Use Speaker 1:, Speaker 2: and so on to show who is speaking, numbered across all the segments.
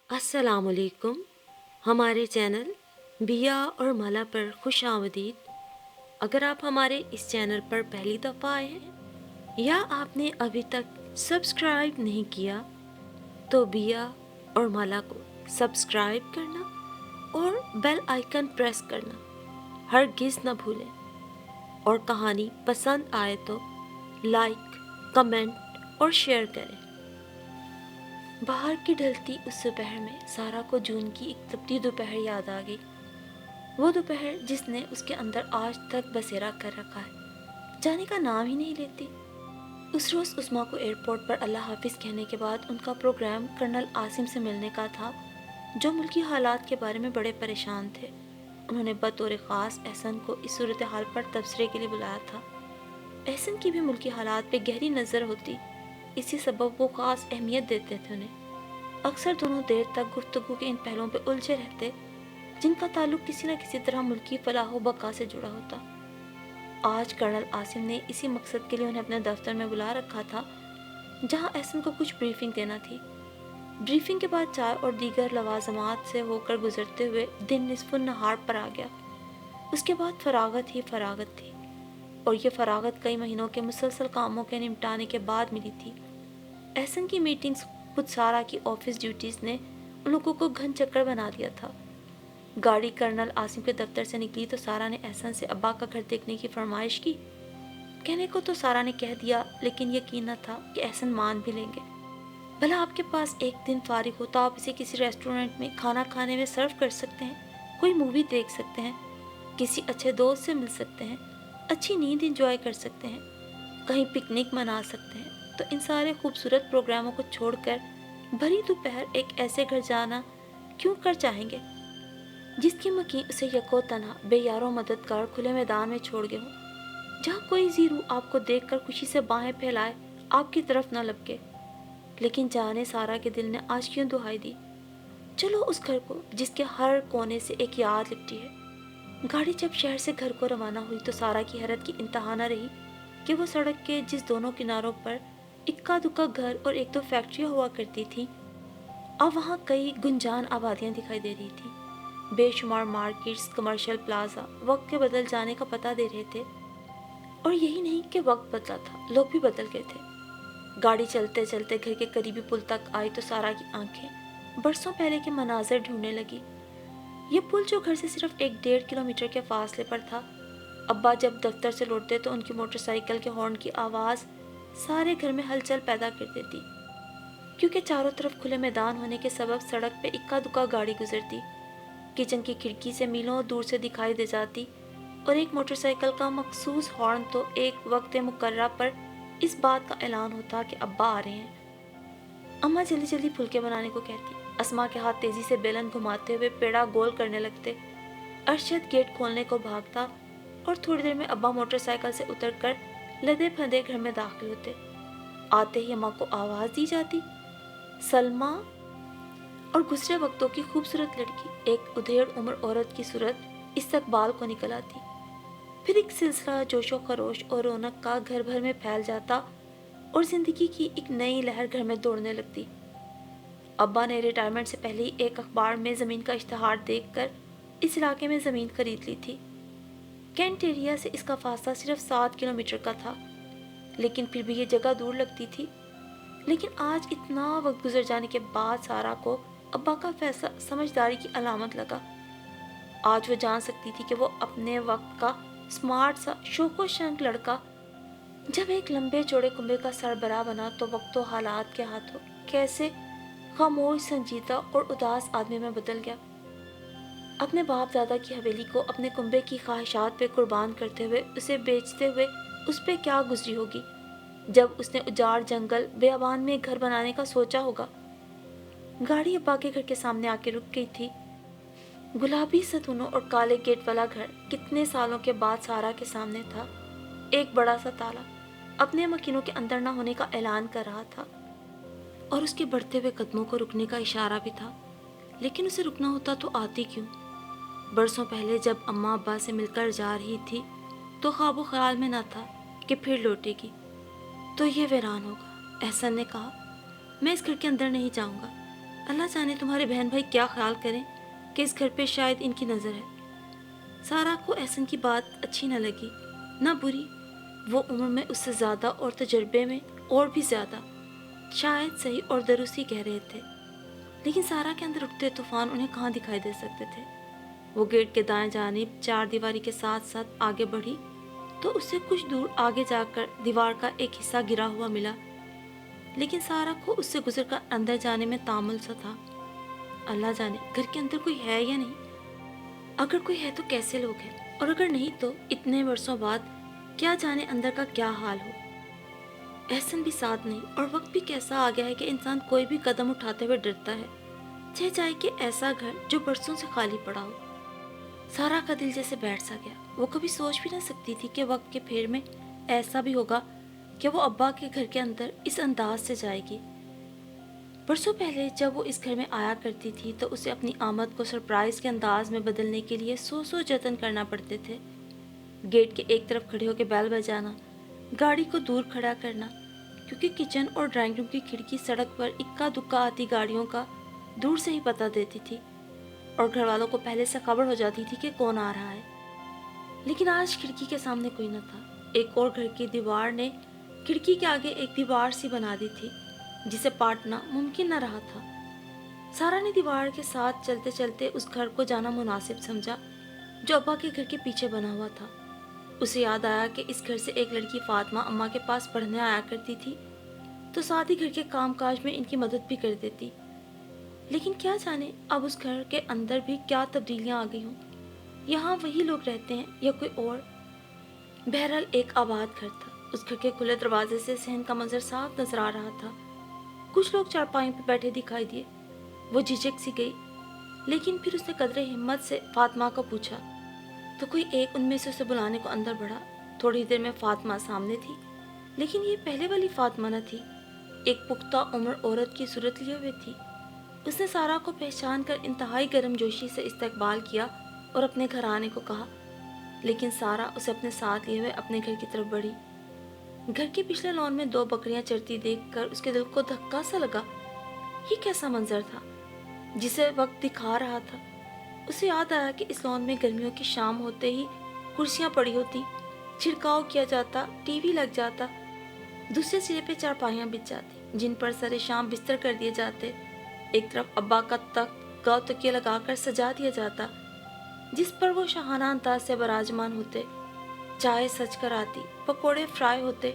Speaker 1: السلام علیکم. ہمارے چینل بیا اور مالا پر خوش آمدید. اگر آپ ہمارے اس چینل پر پہلی دفعہ آئے ہیں یا آپ نے ابھی تک سبسکرائب نہیں کیا تو بیا اور مالا کو سبسکرائب کرنا اور بیل آئیکن پریس کرنا ہرگز نہ بھولیں. اور کہانی پسند آئے تو لائک، کمنٹ اور شیئر کریں. باہر کی ڈھلتی اس دوپہر میں سارا کو جون کی ایک تپتی دوپہر یاد آ گئی. وہ دوپہر جس نے اس کے اندر آج تک بسیرا کر رکھا ہے، جانے کا نام ہی نہیں لیتی. اس روز عظمیٰ کو ایئرپورٹ پر اللہ حافظ کہنے کے بعد ان کا پروگرام کرنل عاصم سے ملنے کا تھا، جو ملکی حالات کے بارے میں بڑے پریشان تھے. انہوں نے بطور خاص احسن کو اس صورتحال پر تبصرے کے لیے بلایا تھا. احسن کی بھی ملکی حالات پہ گہری نظر ہوتی، اسی سبب وہ خاص اہمیت دیتے تھے انہیں. اکثر دونوں دیر تک گفتگو کے ان پہلوؤں پہ الجھے رہتے جن کا تعلق کسی نہ کسی طرح ملکی فلاح و بقا سے جڑا ہوتا. آج کرنل عاصم نے اسی مقصد کے لیے انہیں اپنے دفتر میں بلا رکھا تھا، جہاں احسن کو کچھ بریفنگ دینا تھی. بریفنگ کے بعد چائے اور دیگر لوازمات سے ہو کر گزرتے ہوئے دن نصف النہار پر آ گیا. اس کے بعد فراغت ہی فراغت تھی، اور یہ فراغت کئی مہینوں کے مسلسل کاموں کے نمٹانے کے بعد ملی تھی. احسن کی میٹنگز، خود سارا کی آفس ڈیوٹیز نے ان لوگوں کو گھن چکر بنا دیا تھا. گاڑی کرنل عاصم کے دفتر سے نکلی تو سارا نے احسن سے ابا کا گھر دیکھنے کی فرمائش کی. کہنے کو تو سارا نے کہہ دیا، لیکن یقین نہ تھا کہ احسن مان بھی لیں گے. بھلا آپ کے پاس ایک دن فارغ ہو تو آپ اسے کسی ریسٹورنٹ میں کھانا کھانے میں صرف کر سکتے ہیں، کوئی مووی دیکھ سکتے ہیں، کسی اچھے دوست سے مل سکتے ہیں، اچھی نیند انجوائے کر سکتے ہیں، کہیں پکنک منا سکتے ہیں. تو ان سارے خوبصورت پروگراموں کو چھوڑ کر بھری دوپہر ایک ایسے گھر جانا کیوں کر چاہیں گے جس کی مکین اسے یکو تنہا بے یار و مددگار کھلے میدان میں چھوڑ گئے ہوں، جہاں کوئی زیرو آپ کو دیکھ کر خوشی سے باہیں پھیلائے آپ کی طرف نہ لپکے. لیکن جانے سارا کے دل نے آج کیوں دہائی دی، چلو اس گھر کو جس کے ہر کونے سے ایک یاد لپٹی ہے. گاڑی جب شہر سے گھر کو روانہ ہوئی تو سارا کی حیرت کی انتہا نہ رہی کہ وہ سڑک کے جس دونوں کناروں پر اکا دکا گھر اور ایک دو فیکٹریاں ہوا کرتی تھیں، اب وہاں کئی گنجان آبادیاں دکھائی دے رہی تھیں. بے شمار مارکیٹس، کمرشل پلازا وقت کے بدل جانے کا پتہ دے رہے تھے. اور یہی نہیں کہ وقت بدلا تھا، لوگ بھی بدل گئے تھے. گاڑی چلتے چلتے گھر کے قریبی پل تک آئی تو سارا کی آنکھیں برسوں پہلے کے مناظر ڈھونڈنے لگی. یہ پل جو گھر سے صرف 1.5 کلومیٹر کے فاصلے پر تھا، ابا جب دفتر سے لوٹتے تو ان کی موٹر سائیکل کے ہارن کی آواز سارے گھر میں ہلچل پیدا کر دیتی، کیونکہ چاروں طرف کھلے میدان ہونے کے سبب سڑک پہ اکا دکا گاڑی گزرتی، کچن کی کھڑکی سے میلوں دور سے دکھائی دے جاتی، اور ایک موٹر سائیکل کا مخصوص ہارن تو ایک وقت مقررہ پر اس بات کا اعلان ہوتا کہ ابا آ رہے ہیں. اماں جلدی جلدی پھلکے بنانے کو کہتی، اسما کے ہاتھ تیزی سے بیلن گھماتے ہوئے پیڑا گول کرنے لگتے. ارشد گیٹ کھولنے کو بھاگتا اور تھوڑی دیر میں ابا موٹر سائیکل سے اتر کر لدے پھندے گھر میں داخل ہوتے. آتے ہی اماں کو آواز دی جاتی، سلمہ، اور گزرے وقتوں کی خوبصورت لڑکی ایک ادھیڑ عمر عورت کی صورت استقبال کو نکل آتی. پھر ایک سلسلہ جوش و خروش اور رونق کا گھر بھر میں پھیل جاتا اور زندگی کی ایک نئی لہر گھر میں دوڑنے لگتی. ابا نے ریٹائرمنٹ سے پہلے ہی ایک اخبار میں زمین کا اشتہار دیکھ کر اس علاقے میں زمین خرید لی تھی. کینٹ ایریا سے اس کا فاصلہ صرف 7 کلومیٹر کا تھا، لیکن پھر بھی یہ جگہ دور لگتی تھی. لیکن آج اتنا وقت گزر جانے کے بعد سارا کو ابا کا فیصلہ سمجھداری کی علامت لگا. آج وہ جان سکتی تھی کہ وہ اپنے وقت کا سمارٹ سا شوخ و شنگ لڑکا جب ایک لمبے چوڑے کنبے کا سربراہ بنا تو وقت و حالات کے ہاتھوں کیسے خاموش، سنجیدہ اور اداس آدمی میں بدل گیا. اپنے باپ دادا کی حویلی کو اپنے کنبے کی خواہشات پہ قربان کرتے ہوئے، اسے بیچتے ہوئے اس پہ کیا گزری ہوگی جب اس نے اجاڑ جنگل بیابان میں گھر بنانے کا سوچا ہوگا. گاڑی ابا کے گھر کے سامنے آ کے رک گئی تھی. گلابی ستونوں اور کالے گیٹ والا گھر کتنے سالوں کے بعد سارا کے سامنے تھا. ایک بڑا سا تالا اپنے مکینوں کے اندر نہ ہونے کا اعلان کر رہا تھا، اور اس کے بڑھتے ہوئے قدموں کو رکنے کا اشارہ بھی تھا. لیکن اسے رکنا ہوتا تو آتی کیوں؟ برسوں پہلے جب اماں ابا سے مل کر جا رہی تھی تو خواب و خیال میں نہ تھا کہ پھر لوٹے گی. تو یہ ویران ہوگا. احسن نے کہا، میں اس گھر کے اندر نہیں جاؤں گا. اللہ جانے تمہارے بہن بھائی کیا خیال کریں کہ اس گھر پہ شاید ان کی نظر ہے۔ سارا کو احسن کی بات اچھی نہ لگی، نہ بری۔ وہ عمر میں اس سے زیادہ اور تجربے میں اور بھی زیادہ، شاید صحیح اور درست ہی کہہ رہے تھے، لیکن سارا کے اندر اٹھتے طوفان انہیں کہاں دکھائی دے سکتے تھے۔ وہ گیٹ کے دائیں جانب چار دیواری کے ساتھ ساتھ آگے بڑھی تو اس سے کچھ دور آگے جا کر دیوار کا ایک حصہ گرا ہوا ملا، لیکن سارا کو اس سے گزر کر اندر جانے میں تامل سا تھا۔ اللہ جانے گھر کے اندر کوئی ہے یا نہیں، اگر کوئی ہے تو کیسے لوگ ہیں، اور اگر نہیں تو اتنے برسوں بعد کیا جانے اندر کا کیا حال ہو۔ احسن بھی ساتھ نہیں، اور وقت بھی کیسا آ گیا ہے کہ انسان کوئی بھی قدم اٹھاتے ہوئے ڈرتا ہے، چہ جائے کہ ایسا گھر جو برسوں سے خالی پڑا ہو۔ سارا کا دل جیسے بیٹھ سا گیا۔ وہ کبھی سوچ بھی نہ سکتی تھی کہ وقت کے پھیر میں ایسا بھی ہوگا کہ وہ ابا کے گھر کے اندر اس انداز سے جائے گی۔ برسوں پہلے جب وہ اس گھر میں آیا کرتی تھی تو اسے اپنی آمد کو سرپرائز کے انداز میں بدلنے کے لیے سو جتن کرنا پڑتے تھے۔ گیٹ کے ایک طرف کھڑے ہو کے بیل بجانا، گاڑی کو دور کھڑا کرنا، کیونکہ کچن اور ڈرائنگ روم کی کھڑکی سڑک پر اکا دکا آتی گاڑیوں کا دور سے ہی پتہ دیتی تھی، اور گھر والوں کو پہلے سے خبر ہو جاتی تھی کہ کون آ رہا ہے۔ لیکن آج کھڑکی کے سامنے کوئی نہ تھا۔ ایک اور گھر کی دیوار نے کھڑکی کے آگے ایک دیوار سی بنا دی تھی جسے پاٹنا ممکن نہ رہا تھا۔ سارا نے دیوار کے ساتھ چلتے چلتے اس گھر کو جانا مناسب سمجھا جو ابا کے گھر کے پیچھے بنا ہوا تھا۔ اسے یاد آیا کہ اس گھر سے ایک لڑکی فاطمہ اماں کے پاس پڑھنے آیا کرتی تھی تو ساتھ ہی گھر کے کام کاج میں ان کی مدد بھی کر دیتی، لیکن کیا جانے اب اس گھر کے اندر بھی کیا تبدیلیاں آ گئی ہوں، یہاں وہی لوگ رہتے ہیں یا کوئی اور۔ بہرحال ایک آباد گھر تھا۔ اس گھر کے کھلے دروازے سے صحن کا منظر صاف نظر آ رہا تھا۔ کچھ لوگ چارپائیوں پہ بیٹھے دکھائی دیے۔ وہ جھجک سی گئی، لیکن پھر اس نے قدرے ہمت سے فاطمہ کو پوچھا تو کوئی ایک ان میں سے اسے بلانے کو اندر بڑھا۔ تھوڑی دیر میں فاطمہ سامنے تھی، لیکن یہ پہلے والی فاطمہ نہ تھی، ایک پختہ عمر عورت کی صورت لیے ہوئے تھی۔ اس نے سارا کو پہچان کر انتہائی گرم جوشی سے استقبال کیا اور اپنے گھر آنے کو کہا، لیکن سارا اسے اپنے ساتھ لیے ہوئے اپنے گھر کی طرف بڑھی۔ گھر کے پچھلے لان میں دو بکریاں چرتی دیکھ کر اس کے دل کو دھکا سا لگا۔ یہ کیسا منظر تھا جسے وقت دکھا رہا تھا؟ اسے یاد آیا کہ اس لان میں گرمیوں کی شام ہوتے ہی کرسیاں پڑی ہوتی، چھڑکاؤ کیا جاتا، ٹی وی لگ جاتا، دوسرے سرے پہ چارپائیاں بچ جاتی جن پر سر شام بستر کر دیے جاتے، ایک طرف ابا کا تخت گاؤ تکیہ لگا کر سجا دیا جاتا جس پر وہ شاہانہ انداز سے براجمان ہوتے، چائے سج کر آتی، پکوڑے فرائی ہوتے،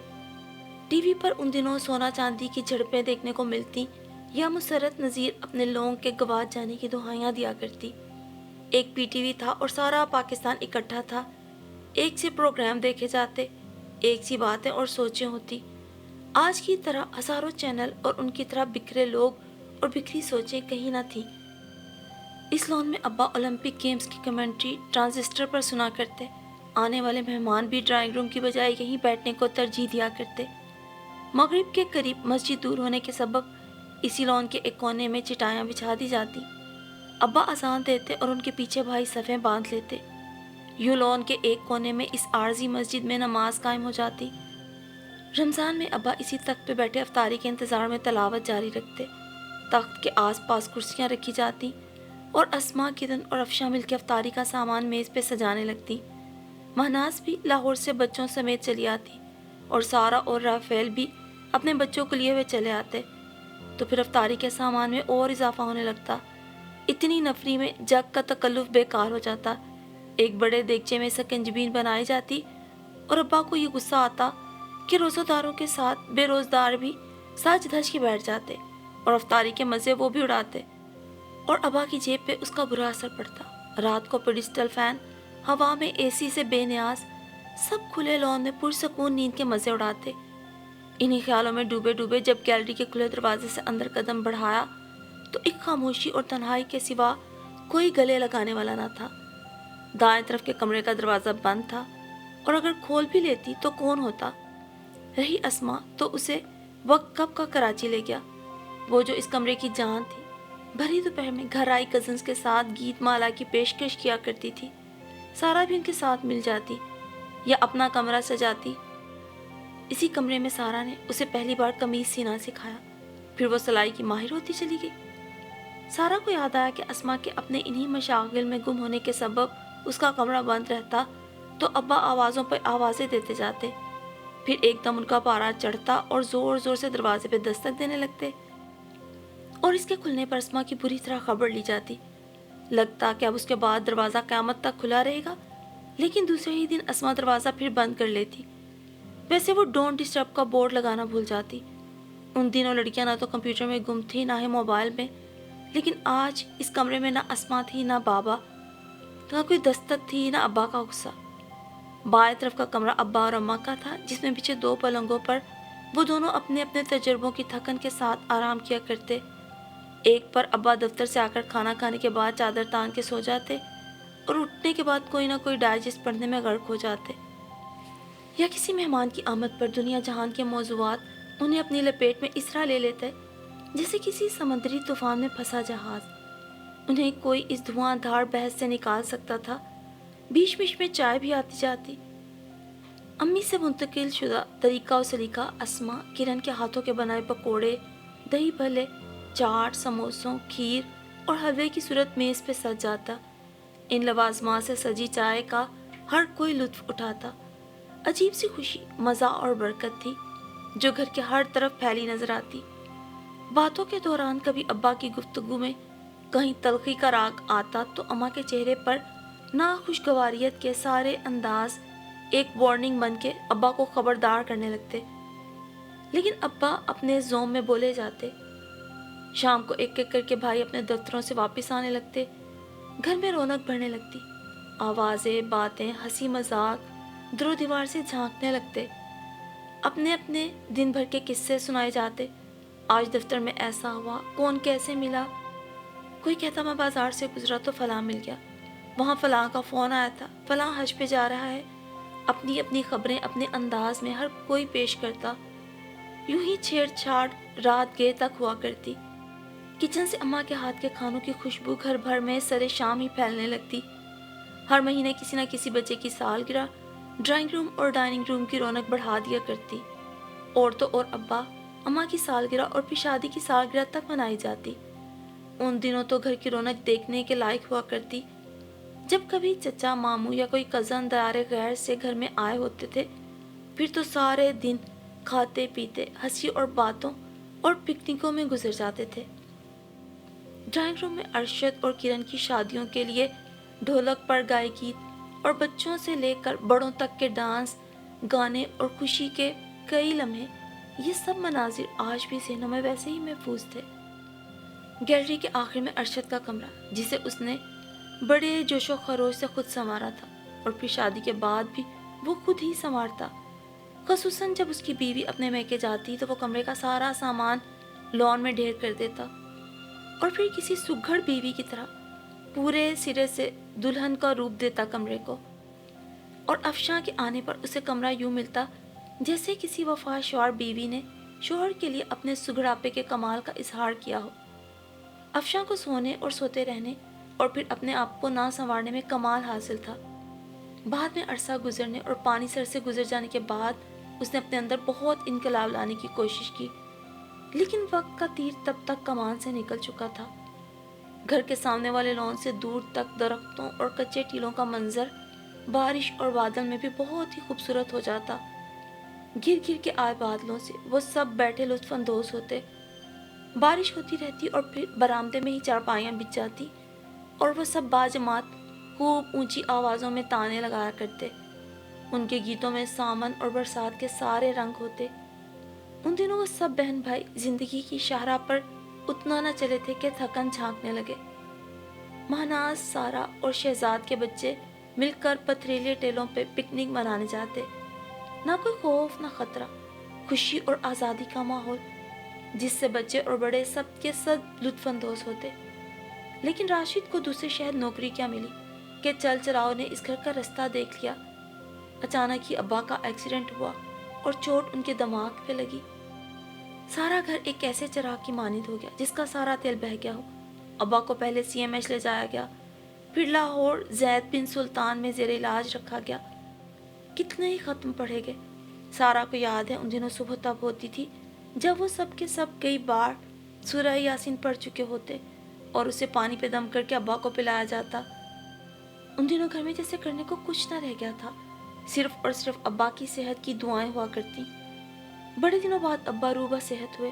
Speaker 1: ٹی وی پر ان دنوں سونا چاندی کی جھڑپیں دیکھنے کو ملتی یا مسرت نذیر اپنے لونگ کے گواچ جانے کی دہائیاں دیا کرتی۔ ایک پی ٹی وی تھا اور سارا پاکستان اکٹھا تھا، ایک سے پروگرام دیکھے جاتے، ایک سی باتیں اور سوچیں ہوتی۔ آج کی طرح ہزاروں چینل اور ان کی طرح بکھرے لوگ اور بکھری سوچیں کہیں نہ تھیں۔ اس لان میں ابا اولمپک گیمز کی کمنٹری ٹرانزسٹر پر سنا کرتے، آنے والے مہمان بھی ڈرائنگ روم کی بجائے یہیں بیٹھنے کو ترجیح دیا کرتے۔ مغرب کے قریب مسجد دور ہونے کے سبب اسی لان کے ایک کونے میں چٹائیاں بچھا دی جاتی۔ ابا اذان دیتے اور ان کے پیچھے بھائی صفیں باندھ لیتے۔ یوں لان کے ایک کونے میں اس عارضی مسجد میں نماز قائم ہو جاتی۔ رمضان میں ابا اسی تخت پہ بیٹھے افطاری کے انتظار میں تلاوت جاری رکھتے۔ تخت کے آس پاس کرسیاں رکھی جاتی اور اسما، کدن اور افشاں مل کے افطاری کا سامان میز پہ سجانے لگتی۔ مہناز بھی لاہور سے بچوں سمیت چلی آتی اور سارا اور رافیل بھی اپنے بچوں کو لیے ہوئے چلے آتے، تو پھر افطاری کے سامان میں اور اضافہ ہونے لگتا۔ اتنی نفری میں جگ کا تکلف بیکار ہو جاتا۔ ایک بڑے دیگچے میں سکنجبین بنائی جاتی اور ابا کو یہ غصہ آتا کہ روزہ داروں کے ساتھ بے روزدار بھی سج دھج کے بیٹھ جاتے اور افطاری کے مزے وہ بھی اڑاتے، اور ابا کی جیب پہ اس کا برا اثر پڑتا۔ رات کو پیڈسٹل فین، ہوا میں اے سی سے بے نیاز، سب کھلے لان میں پرسکون نیند کے مزے اڑاتے۔ انہی خیالوں میں ڈوبے ڈوبے جب گیلری کے کھلے دروازے سے اندر قدم بڑھایا تو ایک خاموشی اور تنہائی کے سوا کوئی گلے لگانے والا نہ تھا۔ دائیں طرف کے کمرے کا دروازہ بند تھا، اور اگر کھول بھی لیتی تو کون ہوتا؟ رہی اسما تو اسے وقت کب کا کراچی لے گیا، وہ جو اس کمرے کی جان تھی۔ بھری دوپہر میں گھر آئی کزنز کے ساتھ گیت مالا کی پیشکش کیا کرتی تھی۔ سارا بھی ان کے ساتھ مل جاتی یا اپنا کمرہ سجاتی۔ اسی کمرے میں سارا نے اسے پہلی بار قمیص سینا سکھایا، پھر وہ سلائی کی ماہر ہوتی چلی گئی۔ سارا کو یاد آیا کہ اسما کے اپنے انہی مشاغل میں گم ہونے کے سبب اس کا کمرہ بند رہتا تو ابا آوازوں پر آوازیں دیتے جاتے، پھر ایک دم ان کا پارا چڑھتا اور زور زور سے دروازے پہ دستک دینے لگتے، اور اس کے کھلنے پر اسما کی بری طرح خبر لی جاتی۔ لگتا کہ اب اس کے بعد دروازہ قیامت تک کھلا رہے گا، لیکن دوسرے ہی دن اسما دروازہ پھر بند کر لیتی۔ ویسے وہ ڈونٹ ڈسٹرب کا بورڈ لگانا بھول جاتی۔ ان دنوں لڑکیاں نہ تو کمپیوٹر میں گم تھی نہ ہی موبائل میں، لیکن آج اس کمرے میں نہ اسما تھی نہ بابا، نہ کوئی دستک تھی نہ ابا کا غصہ۔ بائیں طرف کا کمرہ ابا اور اماں کا تھا، جس میں پیچھے 2 پلنگوں پر وہ دونوں اپنے اپنے تجربوں کی تھکن کے ساتھ آرام کیا کرتے۔ ایک پر ابا دفتر سے آ کر کھانا کھانے کے بعد چادر تان کے سو جاتے اور اٹھنے کے بعد کوئی نہ کوئی ڈائجسٹ پڑھنے میں غرق ہو جاتے، یا کسی مہمان کی آمد پر دنیا جہان کے موضوعات انہیں اپنی لپیٹ میں اس طرح لے لیتے جیسے کسی سمندری طوفان میں پھنسا جہاز۔ انہیں کوئی اس دھواں دھار بحث سے نکال سکتا تھا۔ بیچ بیچ میں چائے بھی آتی جاتی۔ امی سے منتقل شدہ طریقہ و سلیقہ اسما کرن کے ہاتھوں کے بنائے پکوڑے، دہی بھلے، چاٹ، سموسوں، کھیر اور حلوے کی صورت میز پہ سج جاتا۔ ان لوازمات سے سجی چائے کا ہر کوئی لطف اٹھاتا۔ عجیب سی خوشی، مزہ اور برکت تھی جو گھر کے ہر طرف پھیلی نظر آتی۔ باتوں کے دوران کبھی ابا کی گفتگو میں کہیں تلخی کا راگ آتا تو اماں کے چہرے پر ناخوشگواریت کے سارے انداز ایک وارننگ بن کے ابا کو خبردار کرنے لگتے، لیکن ابا اپنے زوم میں بولے جاتے۔ شام کو ایک ایک کر کے بھائی اپنے دفتروں سے واپس آنے لگتے، گھر میں رونق بڑھنے لگتی، آوازیں، باتیں، ہنسی مذاق در و دیوار سے جھانکنے لگتے، اپنے اپنے دن بھر کے قصے سنائے جاتے۔ آج دفتر میں ایسا ہوا، کون کیسے ملا، کوئی کہتا میں بازار سے گزرا تو فلاں مل گیا، وہاں فلاں کا فون آیا تھا، فلاں حج پہ جا رہا ہے۔ اپنی اپنی خبریں اپنے انداز میں ہر کوئی پیش کرتا۔ یوں ہی چھیڑ چھاڑ رات گئے تک ہوا کرتی۔ کچن سے اماں کے ہاتھ کے کھانوں کی خوشبو گھر بھر میں سرے شام ہی پھیلنے لگتی۔ ہر مہینے کسی نہ کسی بچے کی سالگرہ ڈرائنگ روم اور ڈائننگ روم کی رونق بڑھا دیا کرتی۔ اور تو اور ابا اماں کی سالگرہ اور پھر شادی کی سالگرہ تک منائی جاتی۔ ان دنوں تو گھر کی رونق دیکھنے کے لائق ہوا کرتی۔ جب کبھی چچا، ماموں یا کوئی کزن دیار غیر سے گھر میں آئے ہوتے تھے، پھر تو سارے دن کھاتے پیتے، ہنسی اور باتوں اور پکنکوں میں گزر جاتے تھے۔ ڈرائنگ روم میں ارشد اور کرن کی شادیوں کے لیے ڈھولک پر گائے گیت اور بچوں سے لے کر بڑوں تک کے ڈانس، گانے اور خوشی کے کئی لمحے، یہ سب مناظر آج بھی ذہنوں میں ویسے ہی محفوظ تھے۔ گیلری کے آخر میں ارشد کا کمرہ، جسے اس نے بڑے جوش و خروش سے خود سنوارا تھا اور پھر شادی کے بعد بھی وہ خود ہی سنوارتا۔ خصوصاً جب اس کی بیوی اپنے میکے جاتی تو وہ کمرے کا سارا سامان لان میں ڈھیر کر دیتا اور پھر کسی سگھڑ بیوی کی طرح پورے سرے سے دلہن کا روپ دیتا کمرے کو۔ اور افشاں کے آنے پر اسے کمرہ یوں ملتا جیسے کسی وفاشور بیوی نے شوہر کے لیے اپنے سگڑاپے کے کمال کا اظہار کیا ہو۔ افشاں کو سونے اور سوتے رہنے اور پھر اپنے آپ کو نہ سنوارنے میں کمال حاصل تھا۔ بعد میں عرصہ گزرنے اور پانی سر سے گزر جانے کے بعد اس نے اپنے اندر بہت انقلاب لانے کی کوشش کی، لیکن وقت کا تیر تب تک کمان سے نکل چکا تھا۔ گھر کے سامنے والے لان سے دور تک درختوں اور کچے ٹیلوں کا منظر بارش اور بادل میں بھی بہت ہی خوبصورت ہو جاتا۔ گر گر کے آئے بادلوں سے وہ سب بیٹھے لطف اندوز ہوتے۔ بارش ہوتی رہتی اور پھر برآمدے میں ہی چارپائیاں بچھ جاتی اور وہ سب باجماعت خوب اونچی آوازوں میں تانے لگایا کرتے۔ ان کے گیتوں میں سامن اور برسات کے سارے رنگ ہوتے۔ ان دنوں وہ سب بہن بھائی زندگی کی شاہراہ پر اتنا نہ چلے تھے کہ تھکن جھانکنے لگے۔ مہناز، سارا اور شہزاد کے بچے مل کر پتھریلے ٹیلوں پہ پکنک منانے جاتے۔ نہ کوئی خوف نہ خطرہ، خوشی اور آزادی کا ماحول جس سے بچے اور بڑے سب کے سب لطف اندوز ہوتے۔ لیکن راشد کو دوسرے شہر نوکری کیا ملی کہ چل چلاؤ نے اس گھر کا رستہ دیکھ لیا۔ اچانک ہی ابا کا ایکسیڈنٹ ہوا اور چوٹ ان کے دماغ پہ لگی۔ سارا گھر ایک ایسے چراغ کی مانند ہو گیا جس کا سارا تیل بہہ گیا ہو۔ ابا کو پہلے CMH لے جایا گیا، پھر لاہور زید بن سلطان میں زیر علاج رکھا گیا۔ کتنے ہی ختم پڑھے گئے۔ سارا کو یاد ہے ان دنوں صبح تب ہوتی تھی جب وہ سب کے سب کئی بار سورہ یاسین پڑھ چکے ہوتے
Speaker 2: اور اسے پانی پہ دم کر کے ابا کو پلایا جاتا۔ ان دنوں گھر میں جیسے کرنے کو کچھ نہ رہ گیا تھا، صرف اور صرف ابا کی صحت کی دعائیں ہوا کرتی۔ بڑے دنوں بعد ابا روبہ صحت ہوئے،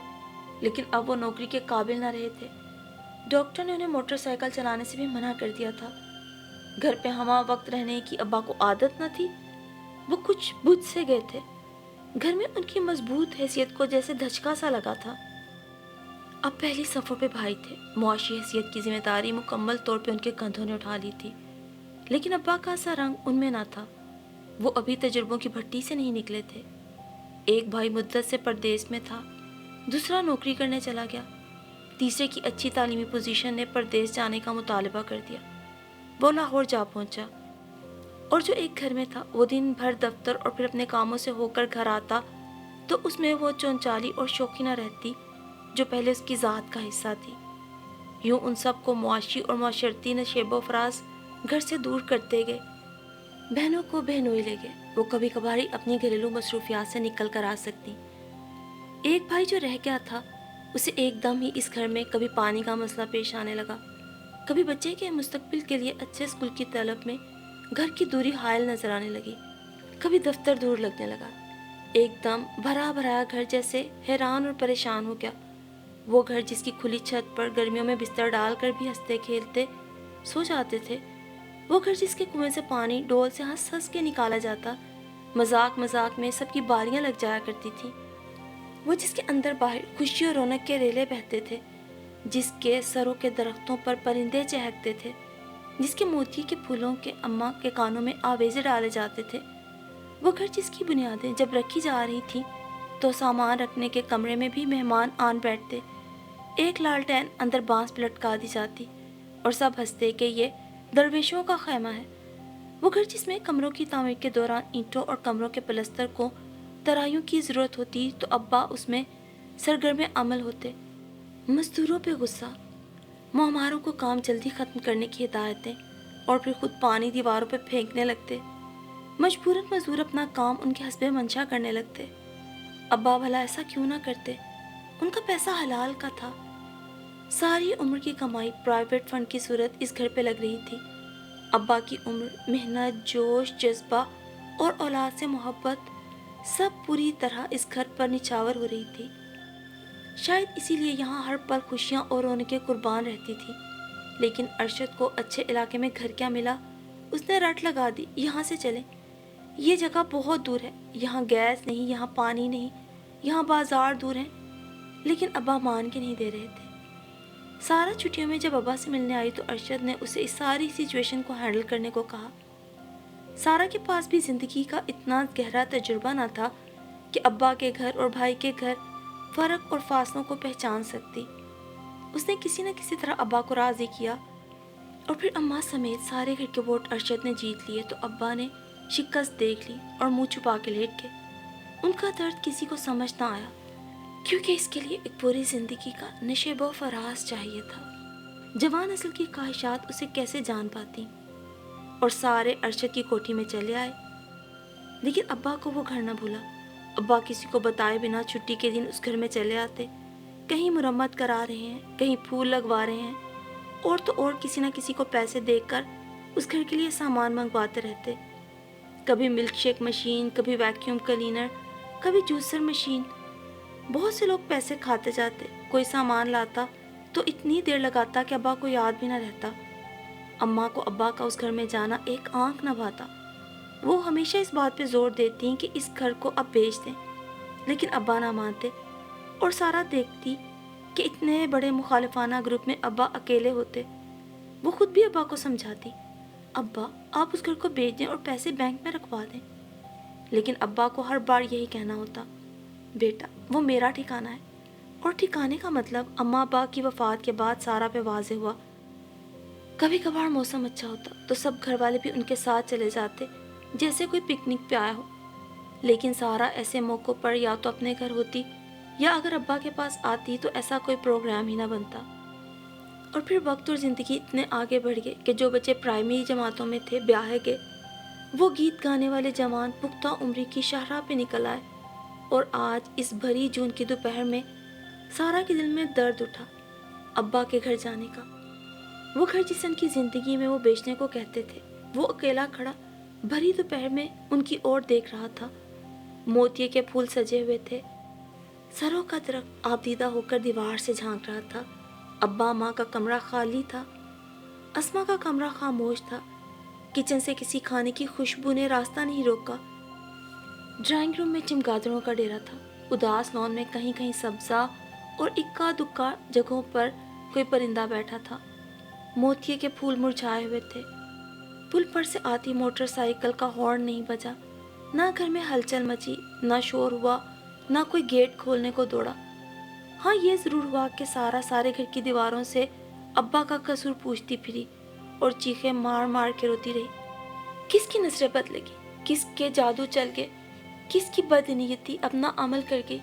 Speaker 2: لیکن اب وہ نوکری کے قابل نہ رہے تھے۔ ڈاکٹر نے انہیں موٹر سائیکل چلانے سے بھی منع کر دیا تھا۔ گھر پہ ہمہ وقت رہنے کی ابا کو عادت نہ تھی، وہ کچھ بجھ سے گئے تھے۔ گھر میں ان کی مضبوط حیثیت کو جیسے دھچکا سا لگا تھا۔ اب پہلی صفوں پہ بھائی تھے، معاشی حیثیت کی ذمہ داری مکمل طور پہ ان کے کندھوں نے اٹھا لی تھی، لیکن ابا کا سا رنگ ان میں نہ تھا، وہ ابھی تجربوں کی بھٹی سے نہیں نکلے تھے۔ ایک بھائی مدت سے پردیس میں تھا، دوسرا نوکری کرنے چلا گیا، تیسرے کی اچھی تعلیمی پوزیشن نے پردیس جانے کا مطالبہ کر دیا، وہ لاہور جا پہنچا، اور جو ایک گھر میں تھا وہ دن بھر دفتر اور پھر اپنے کاموں سے ہو کر گھر آتا تو اس میں وہ چونچالی اور شوقی نہ رہتی جو پہلے اس کی ذات کا حصہ تھی۔ یوں ان سب کو معاشی اور معاشرتی نشیب و فراز گھر سے دور کرتے گئے۔ بہنوں کو بہنوئی لے گئے، وہ کبھی کبھاری اپنی گھریلو مصروفیات سے نکل کر آ سکتی۔ ایک بھائی جو رہ گیا تھا اسے ایک دم ہی اس گھر میں کبھی پانی کا مسئلہ پیش آنے لگا، کبھی بچے کے مستقبل کے لیے اچھے اسکول کی طلب میں گھر کی دوری حائل نظر آنے لگی، کبھی دفتر دور لگنے لگا۔ ایک دم بھرا بھرایا گھر جیسے حیران اور پریشان ہو گیا۔ وہ گھر جس کی کھلی چھت پر گرمیوں میں بستر ڈال کر بھی ہنستے کھیلتے سو جاتے تھے، وہ گھر جس کے کنویں سے پانی ڈول سے ہنس ہنس کے نکالا جاتا، مذاق مذاق میں سب کی باریاں لگ جایا کرتی تھیں، وہ جس کے اندر باہر خوشی اور رونق کے ریلے بہتے تھے، جس کے سروں کے درختوں پر پرندے چہکتے تھے، جس کے موتی کے پھولوں کے اماں کے کانوں میں آویزے ڈالے جاتے تھے، وہ گھر جس کی بنیادیں جب رکھی جا رہی تھیں تو سامان رکھنے کے کمرے میں بھی مہمان آن بیٹھتے، ایک لالٹین اندر بانس پہ لٹکا دی جاتی اور سب ہنستے کہ یہ درویشوں کا خیمہ ہے۔ وہ گھر جس میں کمروں کی تعمیر کے دوران اینٹوں اور کمروں کے پلستر کو ترائیوں کی ضرورت ہوتی تو ابا اس میں سرگرم عمل ہوتے، مزدوروں پہ غصہ، معماروں کو کام جلدی ختم کرنے کی ہدایتیں، اور پھر خود پانی دیواروں پہ پھینکنے لگتے، مجبوراً مزدور اپنا کام ان کے حسب منشا کرنے لگتے۔ ابا بھلا ایسا کیوں نہ کرتے، ان کا پیسہ حلال کا تھا، ساری عمر کی کمائی پرائیویٹ فنڈ کی صورت اس گھر پہ لگ رہی تھی۔ ابا کی عمر، محنت، جوش، جذبہ اور اولاد سے محبت سب پوری طرح اس گھر پر نچھاور ہو رہی تھی۔ شاید اسی لیے یہاں ہر پل خوشیاں اور رونقیں قربان رہتی تھی، لیکن ارشد کو اچھے علاقے میں گھر کیا ملا، اس نے رٹ لگا دی، یہاں سے چلیں، یہ جگہ بہت دور ہے، یہاں گیس نہیں، یہاں پانی نہیں، یہاں بازار دور ہیں، لیکن ابا مان کے نہیں دے رہے تھے۔ سارا چھٹیوں میں جب ابا سے ملنے آئی تو ارشد نے اسے اس ساری سچویشن کو ہینڈل کرنے کو کہا۔ سارا کے پاس بھی زندگی کا اتنا گہرا تجربہ نہ تھا کہ ابا کے گھر اور بھائی کے گھر فرق اور فاصلوں کو پہچان سکتی۔ اس نے کسی نہ کسی طرح ابا کو راضی کیا، اور پھر اماں سمیت سارے گھر کے ووٹ ارشد نے جیت لیے تو ابا نے شکست دیکھ لی اور منہ چھپا کے لیٹ گئے۔ ان کا درد کسی کو سمجھ نہ آیا، کیونکہ اس کے لیے ایک پوری زندگی کا نشیب و فراز چاہیے تھا۔ جوان نسل کی خواہشات اسے کیسے جان پاتی، اور سارے ارشد کی کوٹھی میں چلے آئے، لیکن ابا کو وہ گھر نہ بھولا۔ ابا کسی کو بتائے بنا چھٹی کے دن اس گھر میں چلے آتے، کہیں مرمت کرا رہے ہیں، کہیں پھول لگوا رہے ہیں، اور تو اور کسی نہ کسی کو پیسے دے کر اس گھر کے لیے سامان منگواتے رہتے، کبھی ملک شیک مشین، کبھی ویکیوم کلینر، کبھی جوسر مشین۔ بہت سے لوگ پیسے کھاتے جاتے، کوئی سامان لاتا تو اتنی دیر لگاتا کہ ابا کو یاد بھی نہ رہتا۔ اماں کو ابا کا اس گھر میں جانا ایک آنکھ نہ بھاتا، وہ ہمیشہ اس بات پہ زور دیتی کہ اس گھر کو اب بیچ دیں، لیکن ابا نہ مانتے، اور سارا دیکھتی کہ اتنے بڑے مخالفانہ گروپ میں ابا اکیلے ہوتے۔ وہ خود بھی ابا کو سمجھاتی، ابا آپ اس گھر کو بیچ دیں اور پیسے بینک میں رکھوا دیں، لیکن ابا کو ہر بار یہی کہنا ہوتا، بیٹا وہ میرا ٹھکانہ ہے۔ اور ٹھکانے کا مطلب اماں ابا کی وفات کے بعد سارا پہ واضح ہوا۔ کبھی کبھار موسم اچھا ہوتا تو سب گھر والے بھی ان کے ساتھ چلے جاتے جیسے کوئی پکنک پہ آیا ہو، لیکن سارا ایسے موقعوں پر یا تو اپنے گھر ہوتی یا اگر ابا کے پاس آتی تو ایسا کوئی پروگرام ہی نہ بنتا۔ اور پھر وقت اور زندگی اتنے آگے بڑھ گئے کہ جو بچے پرائمری جماعتوں میں تھے بیاہے گئے، وہ گیت گانے والے جوان پختہ عمری کی شاہراہ پہ نکل آئے، اور آج اس بھری جون کی دوپہر میں سارا کے دل میں درد اٹھا ابا کے گھر جانے کا۔ وہ گھر جسے ان کی زندگی میں وہ بیچنے کو کہتے تھے، وہ اکیلا کھڑا بھری دوپہر میں ان کی اور دیکھ رہا تھا۔ موتیے کے پھول سجے ہوئے تھے، سروں کا درخت آبدیدہ ہو کر دیوار سے جھانک رہا تھا۔ ابا ماں کا کمرہ خالی تھا، اسما کا کمرہ خاموش تھا۔ کچن سے کسی کھانے کی خوشبو نے راستہ نہیں روکا۔ ڈرائنگ روم میں چمگادڑوں کا ڈیرا تھا، اداس لان میں کہیں کہیں سبزہ اور اکا دکا جگہوں پر کوئی پرندہ بیٹھا تھا۔ موتیے کے پھول مرجھائے ہوئے تھے۔ پل پر سے آتی موٹر سائیکل کا ہارن نہیں بجا، نہ گھر میں ہلچل مچی، نہ شور ہوا، نہ کوئی گیٹ کھولنے کو دوڑا۔ ہاں یہ ضرور ہوا کہ سارے گھر کی دیواروں سے ابا کا قصور پوچھتی پھری اور چیخیں مار مار کے روتی رہی۔ کس کی نظریں بدلے گی، کس کے جادو چل گئے، کس کی بدنیتی اپنا عمل کر گئی۔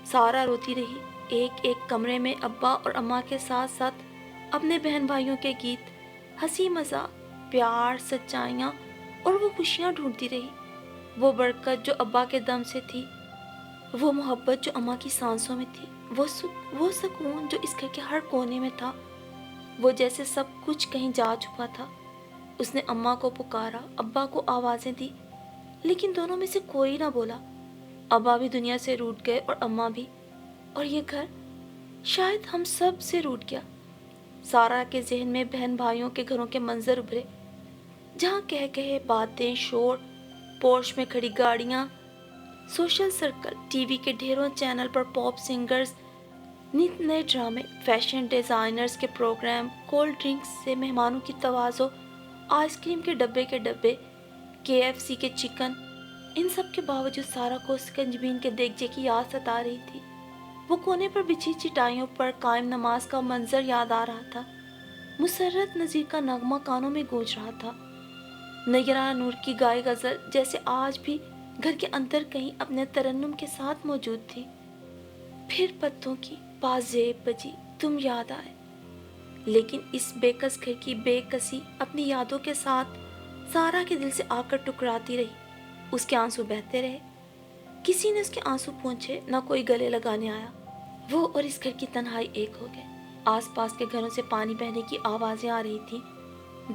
Speaker 2: سارا روتی رہی، ایک ایک کمرے میں ابا اور اماں کے ساتھ ساتھ اپنے بہن بھائیوں کے گیت، ہنسی مذاق، پیار، سچائیاں اور وہ خوشیاں ڈھونڈتی رہی۔ وہ برکت جو ابا کے دم سے تھی، وہ محبت جو اماں کی سانسوں میں تھی، وہ سکون جو اس گھر کے ہر کونے میں تھا، وہ جیسے سب کچھ کہیں جا چھپا تھا۔ اس نے اماں کو پکارا، ابا کو آوازیں دی، لیکن دونوں میں سے کوئی نہ بولا۔ ابا بھی دنیا سے روٹھ گئے اور اماں بھی، اور یہ گھر شاید ہم سب سے روٹھ گیا۔ سارا کے ذہن میں بہن بھائیوں کے گھروں کے منظر ابھرے، جہاں کہہ کہے باتیں، شور، پورش میں کھڑی گاڑیاں، سوشل سرکل، ٹی وی کے ڈھیروں چینل پر پاپ سنگرز، نت نئے ڈرامے، فیشن ڈیزائنرز کے پروگرام، کولڈ ڈرنکس سے مہمانوں کی تواضع، آئس کریم کے ڈبے KFC کے چکن۔ ان سب کے باوجود سارا کو سکنجبین کے دیگچے کی یاد ستا رہی تھی۔ وہ کونے پر بچھی چٹائیوں پر قائم نماز کا منظر یاد آ رہا تھا۔ مسرت نذیر کا نغمہ کانوں میں گونج رہا تھا۔ نیرہ نور کی گائے غزل جیسے آج بھی گھر کے اندر کہیں اپنے ترنم کے ساتھ موجود تھی۔ پھر پتوں کی پازیب بجی، تم یاد آئے۔ لیکن اس بے کس گھر کی بے کسی اپنی یادوں کے ساتھ سارا کے دل سے آ کر ٹکراتی رہی۔ اس کے آنسو بہتے رہے، کسی نے اس کے آنسو پوچھے، نہ کوئی گلے لگانے آیا۔ وہ اور اس گھر کی تنہائی ایک ہو گئے۔ آس پاس کے گھروں سے پانی بہنے کی آوازیں آ رہی تھی،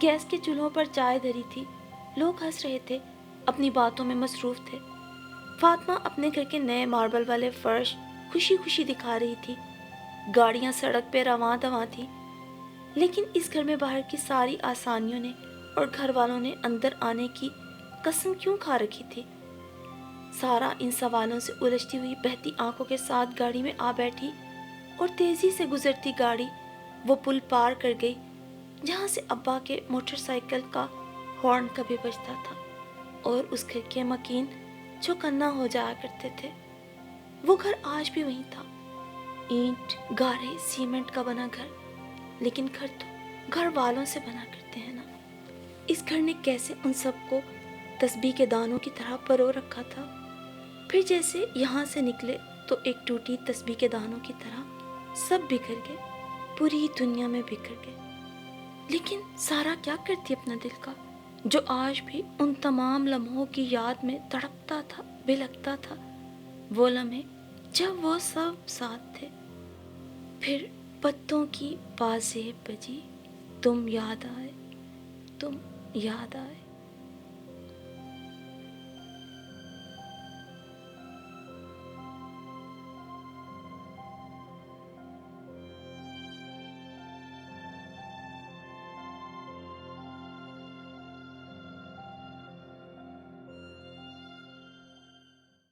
Speaker 2: گیس کے چولہوں پر چائے دھری تھی، لوگ ہنس رہے تھے، اپنی باتوں میں مصروف تھے۔ فاطمہ اپنے گھر کے نئے ماربل والے فرش خوشی خوشی دکھا رہی تھی، گاڑیاں سڑک پہ رواں دواں تھی۔ لیکن اس گھر میں باہر کی ساری آسانیوں نے اور گھر والوں نے اندر آنے کی قسم کیوں کھا رکھی تھی؟ سارا ان سوالوں سے الجھتی ہوئی بہتی آنکھوں کے ساتھ گاڑی میں آ بیٹھی اور تیزی سے گزرتی گاڑی وہ پل پار کر گئی جہاں سے ابا کے موٹر سائیکل کا ہارن کبھی بجتا تھا اور اس گھر کے مکین چوکنا ہو جایا کرتے تھے۔ وہ گھر آج بھی وہیں تھا، اینٹ، گارے، سیمنٹ کا بنا گھر، لیکن گھر تو گھر والوں سے بنا کرتے ہیں نا۔ اس گھر نے کیسے ان سب کو تسبیح کے دانوں کی طرح پرو رکھا تھا، پھر جیسے یہاں سے نکلے تو ایک ٹوٹی تسبیح کے دانوں کی طرح سب بکھر گئے، پوری دنیا میں بکھر گئے۔ لیکن سارا کیا کرتی اپنا دل کا، جو آج بھی ان تمام لمحوں کی یاد میں تڑپتا تھا، بلکتا تھا، وہ لمحے جب وہ سب ساتھ تھے۔ پھر پتوں کی پازیب بجی، تم یاد آئے، تم یاد آئے۔